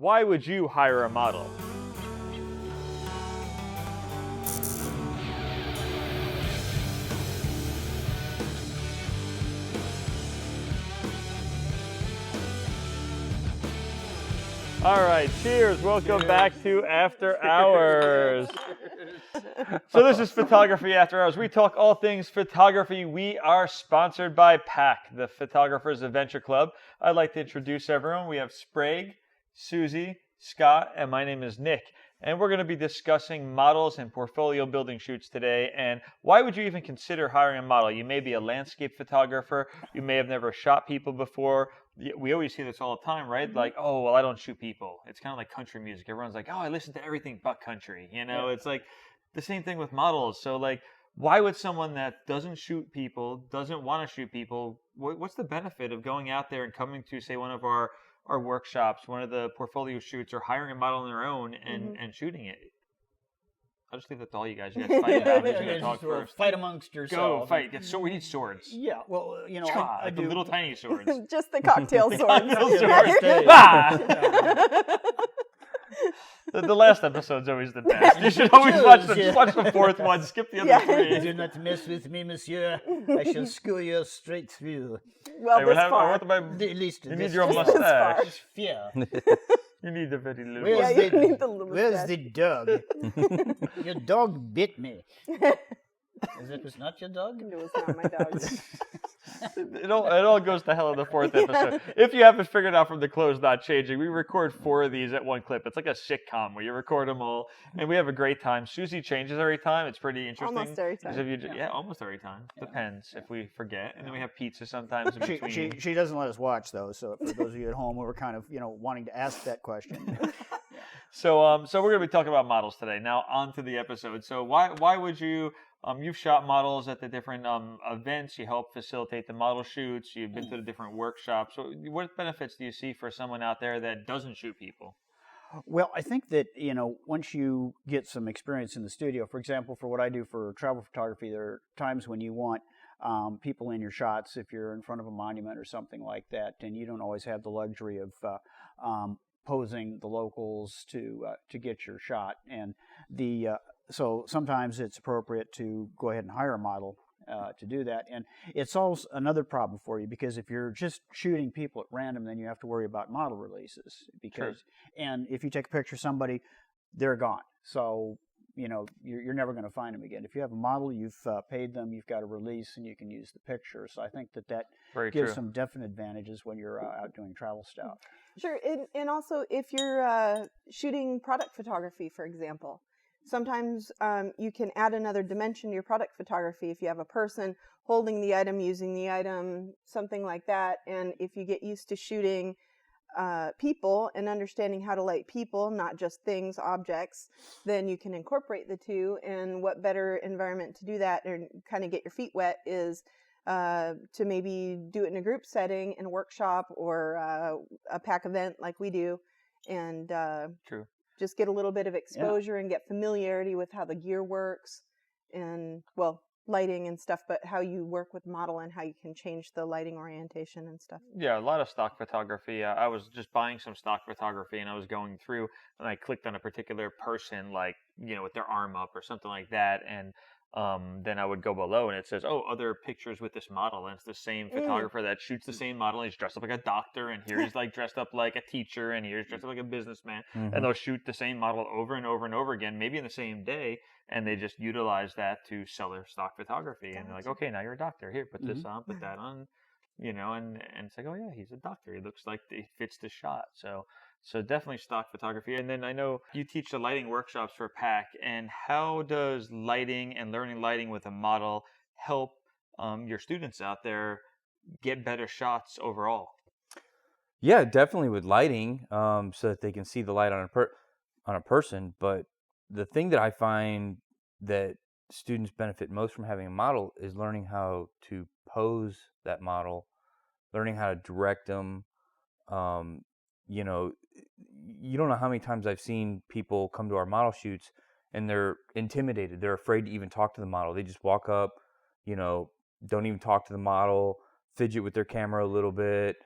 Why would you hire a model? All right, cheers. Welcome back to After Hours. So this is Photography After Hours. We talk all things photography. We are sponsored by PAC, the Photographers Adventure Club. I'd like to introduce everyone. We have Sprague, Susie, Scott, and my name is Nick. And we're going to be discussing models and portfolio building shoots today. And why would you even consider hiring a model? You may be a landscape photographer. You may have never shot people before. We always see this all the time, right? Like, oh, well, I don't shoot people. It's kind of like country music. Everyone's like, oh, I listen to everything but country. You know, It's like the same thing with models. So, like, why would someone that doesn't shoot people, doesn't want to shoot people, what's the benefit of going out there and coming to, say, one of our workshops, one of the portfolio shoots, or hiring a model on their own and shooting it? I'll just leave that to all you guys. You guys fight about who's going to talk first. Fight amongst yourselves. Go fight. So we need swords. Yeah, well, I the do. little tiny swords. Just the cocktail swords. Cocktail swords. The last episode's always the best. You should always watch the fourth one. Skip the other three. Do not mess with me, monsieur. I shall school you straight through. Well, Hey, this I far. want my, At least you need your mustache. Fear. You need the very little. Where's you need the little Where's mustache. the dog? Your dog bit me. It was not your dog? It was not my dog. It all goes to hell in the fourth episode. If you haven't figured out from the close not changing, we record 4 of these at one clip. It's like a sitcom where you record them all, and we have a great time. Susie changes every time. It's pretty interesting. Almost every time. Almost every time. Depends if we forget. And then we have pizza sometimes in between. She doesn't let us watch, though, so for those of you at home who are kind of, wanting to ask that question. So we're going to be talking about models today. Now, on to the episode. So why would you... you've shot models at the different events. You help facilitate the model shoots. You've been to the different workshops. So what benefits do you see for someone out there that doesn't shoot people? Well, I think that, once you get some experience in the studio, for example, for what I do for travel photography, there are times when you want people in your shots if you're in front of a monument or something like that, and you don't always have the luxury of posing the locals to get your shot. And so sometimes it's appropriate to go ahead and hire a model to do that. And it solves another problem for you, because if you're just shooting people at random, then you have to worry about model releases. And if you take a picture of somebody, they're gone. So, you're never going to find them again. If you have a model, you've paid them, you've got a release, and you can use the picture. So I think that gives some definite advantages when you're out doing travel stuff. Sure, and also if you're shooting product photography, for example, sometimes you can add another dimension to your product photography if you have a person holding the item, using the item, something like that. And if you get used to shooting people and understanding how to light people, not just things, objects, then you can incorporate the two. And what better environment to do that and kind of get your feet wet is to maybe do it in a group setting, in a workshop, or a PAC event like we do, and True. Just get a little bit of exposure and get familiarity with how the gear works, and lighting and stuff, but how you work with model and how you can change the lighting orientation and stuff. Yeah, a lot of stock photography. I was just buying some stock photography, and I was going through, and I clicked on a particular person, like, with their arm up or something like that, and then I would go below, and it says, other pictures with this model, and it's the same photographer that shoots the same model, and he's dressed up like a doctor, and here he's like dressed up like a teacher, and here's dressed up like a businessman, and they'll shoot the same model over and over and over again, maybe in the same day, and they just utilize that to sell their stock photography. And they're like, okay, now you're a doctor, here, put this on, put that on, and it's like, oh yeah, he's a doctor, he looks like he fits the shot. So definitely stock photography. And then I know you teach the lighting workshops for PAC, and how does lighting and learning lighting with a model help your students out there get better shots overall? Yeah, definitely with lighting, so that they can see the light on a person. But the thing that I find that students benefit most from having a model is learning how to pose that model, learning how to direct them. You don't know how many times I've seen people come to our model shoots and they're intimidated. They're afraid to even talk to the model. They just walk up, don't even talk to the model, fidget with their camera a little bit,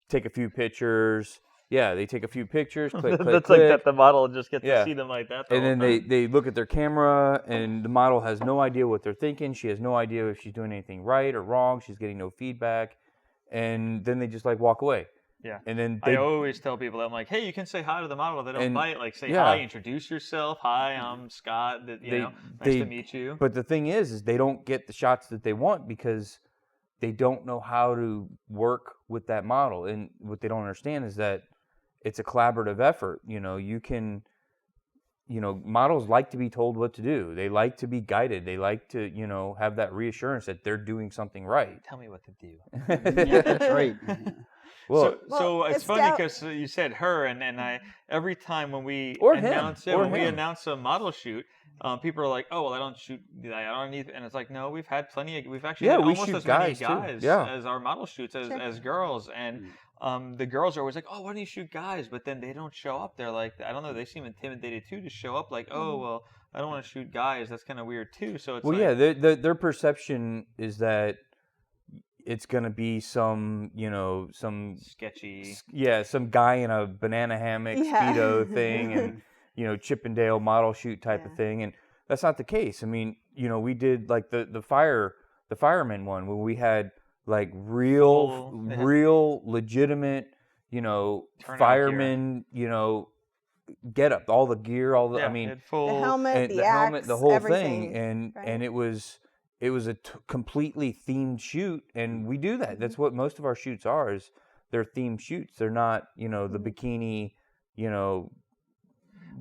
take a few pictures, Yeah, they take a few pictures, click, click, That's click. like that the model just gets Yeah. to see them like that. the And whole then time. they look at their camera, and the model has no idea what they're thinking. She has no idea if she's doing anything right or wrong. She's getting no feedback. And then they just like walk away. Yeah. And then I they, always tell people that I'm like, hey, you can say hi to the model if they don't And- bite. Like, say yeah. hi, introduce yourself. Hi, I'm Scott. Nice to meet you. But the thing is they don't get the shots that they want because they don't know how to work with that model. And what they don't understand is that it's a collaborative effort. You can, models like to be told what to do. They like to be guided. They like to, have that reassurance that they're doing something right. Tell me what to do. Yeah, that's right. Well, So it's funny Estelle- because you said her, and I every time when we Or him, announce or when we him. announce a model shoot, people are like, oh well, I don't shoot, I don't need, and it's like, no, we've had plenty of, we've actually Yeah, had we almost shoot as many guys, too. guys Yeah. as our model shoots as, Sure. as girls, and the girls are always like, oh, why don't you shoot guys? But then they don't show up. They're like, I don't know, they seem intimidated too to show up. Like, oh well, I don't want to shoot guys. That's kind of weird too. So it's well, like, yeah, their perception is that it's gonna be some, some sketchy. some guy in a banana hammock Yeah. speedo thing, and Chippendale model shoot type of Yeah. thing, and that's not the case. I mean, we did like the fireman one where we had like Full- real legitimate, Turnout firemen, get up, all the gear, all the Yeah, I mean, it full, The helmet, and the, the axe, helmet, the whole everything. thing, right? and it was a completely themed shoot, and we do that. That's what most of our shoots are. Is they're themed shoots. They're not, the bikini,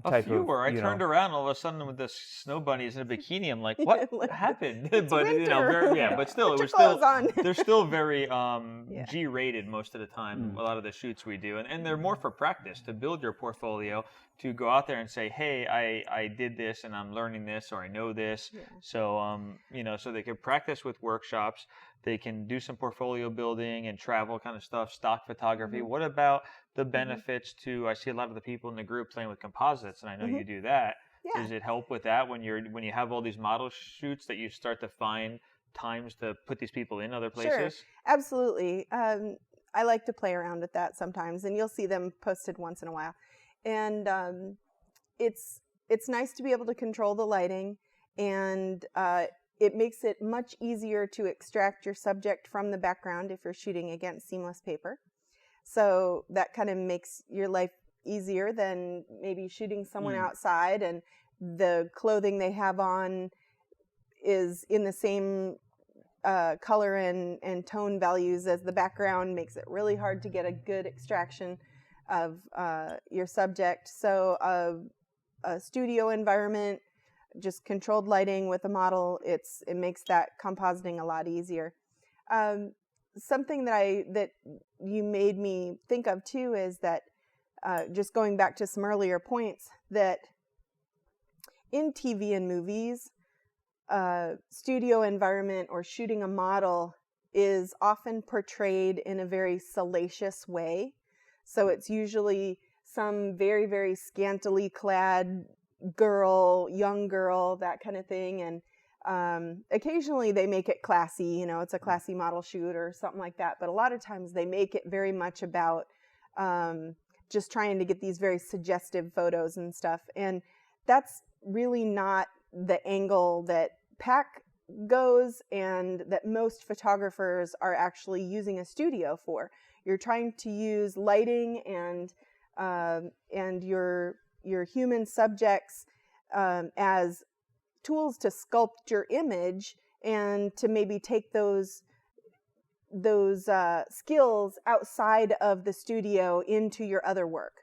A type few of. were. I turned around all of a sudden with the snow bunnies in a bikini. I'm like, what Like, happened? it's but winter. but still, Put it your was still clothes on. they're still very Yeah. G-rated most of the time. A lot of the shoots we do, and they're more for practice to build your portfolio. To go out there and say, hey, I did this and I'm learning this, or I know this. Yeah. So so they can practice with workshops. They can do some portfolio building and travel kind of stuff, stock photography. What about the benefits to? I see a lot of the people in the group playing with composites, and I know you do that. Yeah. Does it help with that when you have all these model shoots that you start to find times to put these people in other places? Sure, absolutely. I like to play around with that sometimes, and you'll see them posted once in a while. And it's nice to be able to control the lighting, and it makes it much easier to extract your subject from the background if you're shooting against seamless paper. So that kind of makes your life easier than maybe shooting someone outside and the clothing they have on is in the same color and tone values as the background. Makes it really hard to get a good extraction of your subject. So a studio environment, just controlled lighting with a model, it makes that compositing a lot easier. Something that you made me think of too is that just going back to some earlier points, that in TV and movies, studio environment or shooting a model is often portrayed in a very salacious way. So it's usually some very, very scantily clad girl, young girl, that kind of thing. And occasionally they make it classy, it's a classy model shoot or something like that. But a lot of times they make it very much about just trying to get these very suggestive photos and stuff. And that's really not the angle that PAC goes and that most photographers are actually using a studio for. You're trying to use lighting and your human subjects as tools to sculpt your image and to maybe take those skills outside of the studio into your other work.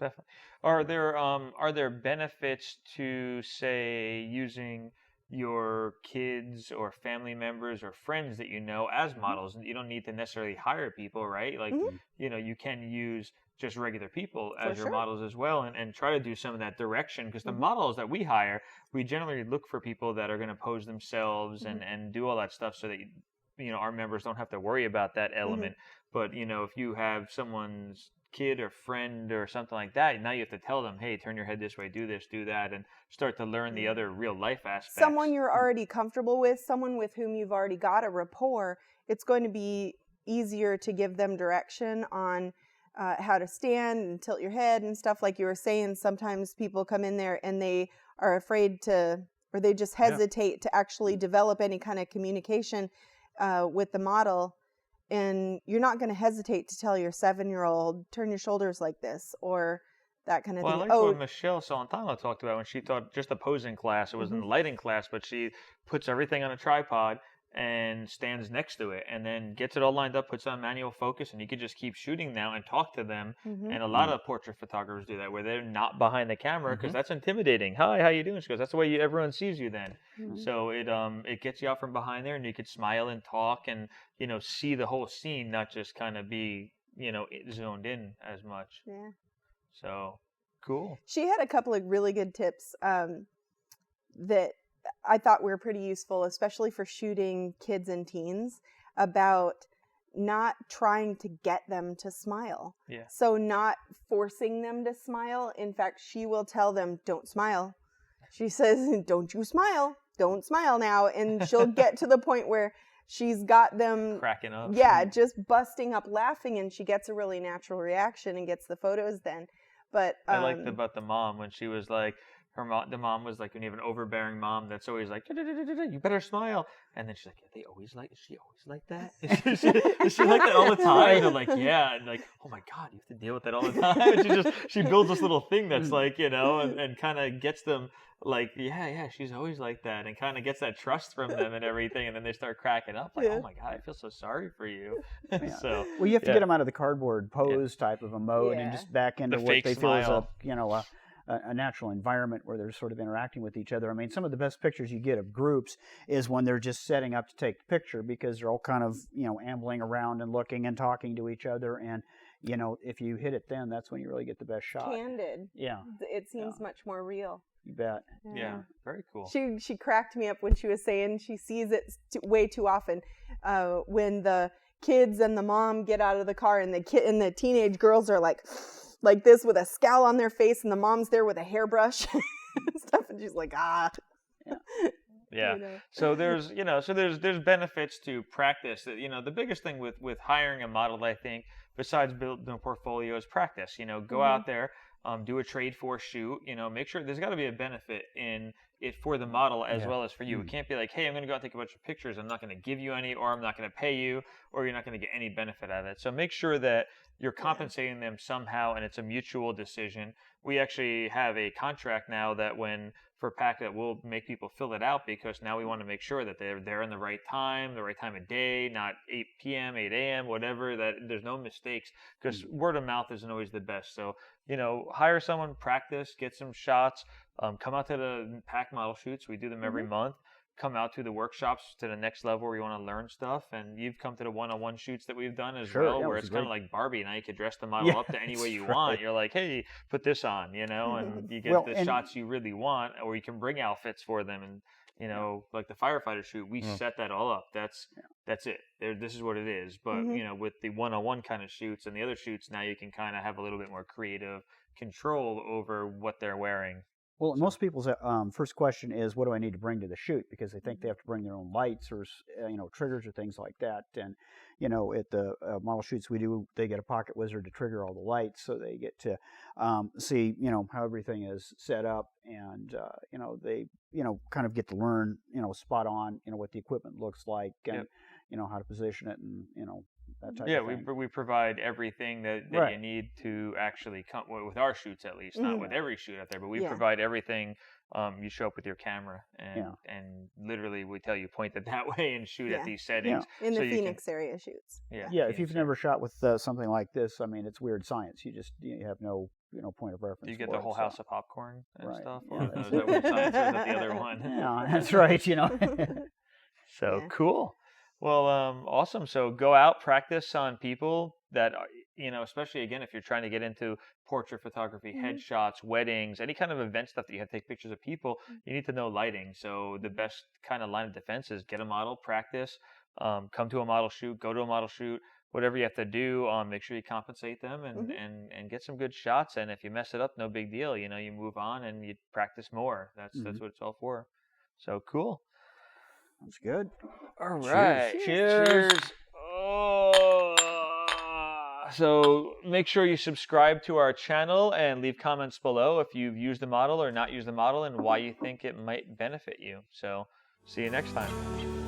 Definitely. Are there benefits to, say, using your kids or family members or friends that you know as models? You don't need to necessarily hire people, right? Like, you can use just regular people as your models as well, and try to do some of that direction, because the models that we hire, we generally look for people that are going to pose themselves and do all that stuff, so that our members don't have to worry about that element. But if you have someone's kid or friend or something like that, now you have to tell them, hey, turn your head this way, do this, do that, and start to learn the other real life aspects. Someone you're already comfortable with, someone with whom you've already got a rapport, it's going to be easier to give them direction on how to stand and tilt your head and stuff like you were saying. Sometimes people come in there and they are afraid to, or they just hesitate to actually develop any kind of communication with the model. And you're not going to hesitate to tell your 7-year-old, turn your shoulders like this, or that kind of Well, thing. I like what Michelle Solentano talked about when she taught just a posing class. It was in the lighting class, but she puts everything on a tripod and stands next to it and then gets it all lined up, puts on manual focus, and you could just keep shooting now and talk to them. And a lot of portrait photographers do that, where they're not behind the camera because that's intimidating. Hi, how you doing? She goes, that's the way everyone sees you then. So it gets you out from behind there, and you could smile and talk and, you know, see the whole scene, not just kind of be, you know, zoned in as much. Yeah. So cool. She had a couple of really good tips that I thought were pretty useful, especially for shooting kids and teens, about not trying to get them to smile. Yeah. So not forcing them to smile. In fact, she will tell them, don't smile. She says, don't you smile. Don't smile now. And she'll get to the point where she's got them cracking up. Yeah, just busting up laughing, and she gets a really natural reaction and gets the photos then. But I liked about the mom when she was like, the mom was like, when you have an overbearing mom that's always like, you better smile. And then she's like, is she always like that? Is she like that all the time? And they're like, yeah. And like, oh my God, you have to deal with that all the time. And she builds this little thing that's like, you know, and kind of gets them like, yeah, she's always like that. And kind of gets that trust from them and everything. And then they start cracking up like, oh my God, I feel so sorry for you. So, well, you have to get them out of the cardboard pose type of a mode and just back into what they feel is a natural environment where they're sort of interacting with each other. I mean, some of the best pictures you get of groups is when they're just setting up to take the picture, because they're all kind of, you know, ambling around and looking and talking to each other. And, you know, if you hit it then, that's when you really get the best shot. Candid. Yeah. It seems much more real. You bet. Yeah, very cool. She cracked me up when she was saying she sees it way too often when the kids and the mom get out of the car and the teenage girls are like this with a scowl on their face, and the mom's there with a hairbrush and stuff, and she's like, Yeah. You know. So there's benefits to practice. You know, the biggest thing with hiring a model, I think, besides building a portfolio, is practice. You know, go out there, do a trade force shoot. You know, make sure there's got to be a benefit in it for the model as well as for you. It can't be like, hey, I'm going to go out and take a bunch of pictures. I'm not going to give you any, or I'm not going to pay you, or you're not going to get any benefit out of it. So make sure that you're compensating them somehow, and it's a mutual decision. We actually have a contract now that for PAC that we'll make people fill it out, because now we want to make sure that they're there in the right time of day, not 8 p.m., 8 a.m., whatever, that there's no mistakes, because word of mouth isn't always the best. So, you know, hire someone, practice, get some shots, come out to the PAC model shoots. We do them every month. Come out to the workshops to the next level where you want to learn stuff. And you've come to the one-on-one shoots that we've done as well, where it's kind of like Barbie. Now you can dress the model up to any way you want. You're like, hey, put this on, you know, and you get the shots you really want, or you can bring outfits for them. And, you know, like the firefighter shoot, we set that all up. That's it. This is what it is. But, you know, with the one-on-one kind of shoots and the other shoots, now you can kind of have a little bit more creative control over what they're wearing. Well, most people's first question is, what do I need to bring to the shoot? Because they think they have to bring their own lights or, you know, triggers or things like that. And, you know, at the model shoots we do, they get a pocket wizard to trigger all the lights, so they get to see, you know, how everything is set up. And, you know, they, you know, kind of get to learn, you know, spot on, you know, what the equipment looks like and, you know, how to position it and, you know, that type of thing. We provide everything that you need to actually come with our shoots, at least, not with every shoot out there, but we provide everything. You show up with your camera and literally we tell you point it that way and shoot at these settings. In the Phoenix area shoots. If you've never shot with something like this, I mean, it's weird science. You have no, you know, point of reference. You get the whole house of popcorn and stuff, or is that weird science, or is that the other one? Yeah, that's right. You know. So cool. Well, awesome. So go out, practice on people that, you know, especially again, if you're trying to get into portrait photography, headshots, weddings, any kind of event stuff that you have to take pictures of people, you need to know lighting. So the best kind of line of defense is get a model, practice, come to a model shoot, go to a model shoot, whatever you have to do, make sure you compensate them and get some good shots. And if you mess it up, no big deal. You know, you move on and you practice more. That's what it's all for. So cool. That's good. All right. Cheers. Oh, So make sure you subscribe to our channel and leave comments below if you've used the model or not used the model and why you think it might benefit you. So see you next time.